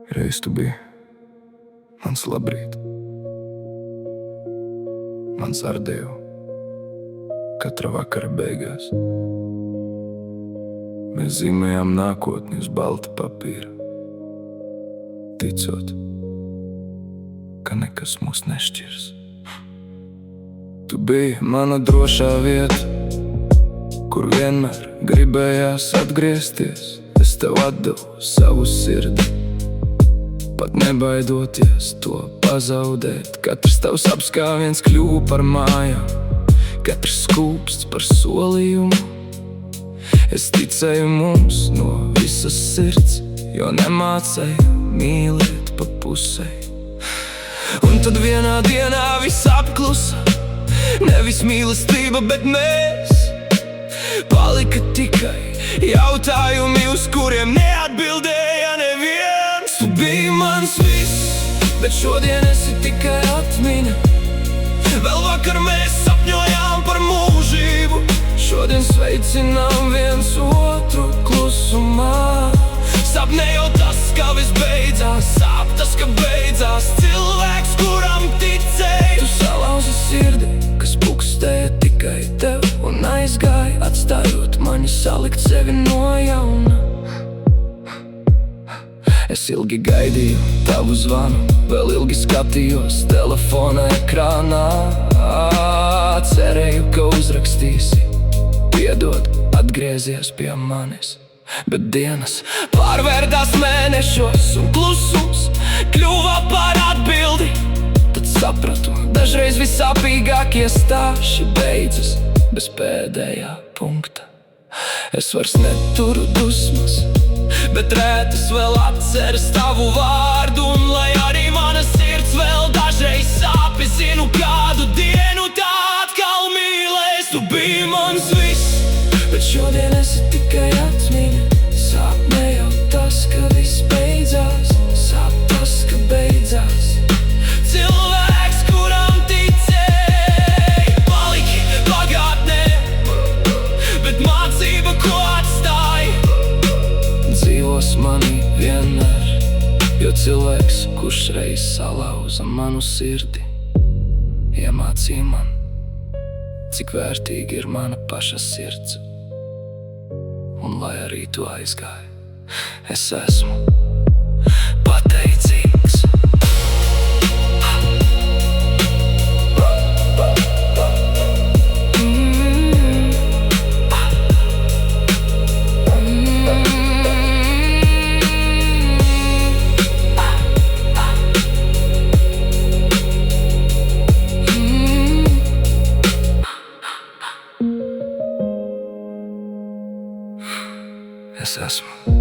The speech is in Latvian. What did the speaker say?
Reiz tu biji mans labrīt, mans ardēju katra vakara beigās. Mēs zīmējām nākotni uz balta papīra, ticot, ka nekas mūs nešķirs. Tu biji mana drošā vieta, kur vienmēr gribējās atgriezties. Es tev atdevu savu sirdi, pat nebaidoties to pazaudēt. Katrs tavs apskāviens kļuva par mājām, katrs skūpsts par solījumu. Es ticēju mums no visas sirds, jo nemācēju mīlēt pa pusei. Un tad vienā dienā viss apklusa, nevis mīlestība, bet mēs. Palika tikai jautājumi, uz kuriem neatbildēja neviens. Tu biji mans viss, bet šodien esi tikai atmiņa. Vēl vakar mēs sapņojām par mūžību, šodien sveicinām viens otru klusumā. Sapnējot tas, ka viss beidzās, sāp tas, ka beidzās. Cilvēks, kuram ticēji, tu salauzi sirdi, kas pukstēja tikai tev, un aizgāja, atstājot mani salikt sevi no jauna. Es ilgi gaidīju tavu zvanu, vēl ilgi skatījos telefona ekrānā. Cerēju, ka uzrakstīsi, piedod, atgriezies pie manis. Bet dienas pārvērdās mēnešos, un klusums kļuva par atbildi. Tad sapratu, dažreiz vissāpīgākie stāsti beidzas bez pēdējā punkta. Es vairs neturu dusmas, bet rētas vēl atceras tavu vārdu. Un lai arī mana sirds vēl dažreiz sāp, es zinu, kādu dienu tā atkal mīlēs. Tu biji mans viss, bet šodien esi tikai atmiņa. Sāp ne jau tas, ka viss beidzās, sāp tas, ka beidzās. Cilvēks, kuram ticēji, paliki pagātnē, bet mācība, ko atstāji, dzīvos manī vienmēr. Jo cilvēks, kurš reiz salauza manu sirdi, iemācīja man, cik vērtīgi ir mana paša sirds. Un lai arī tu aizgāji, es esmu pateicīgs. Es esmu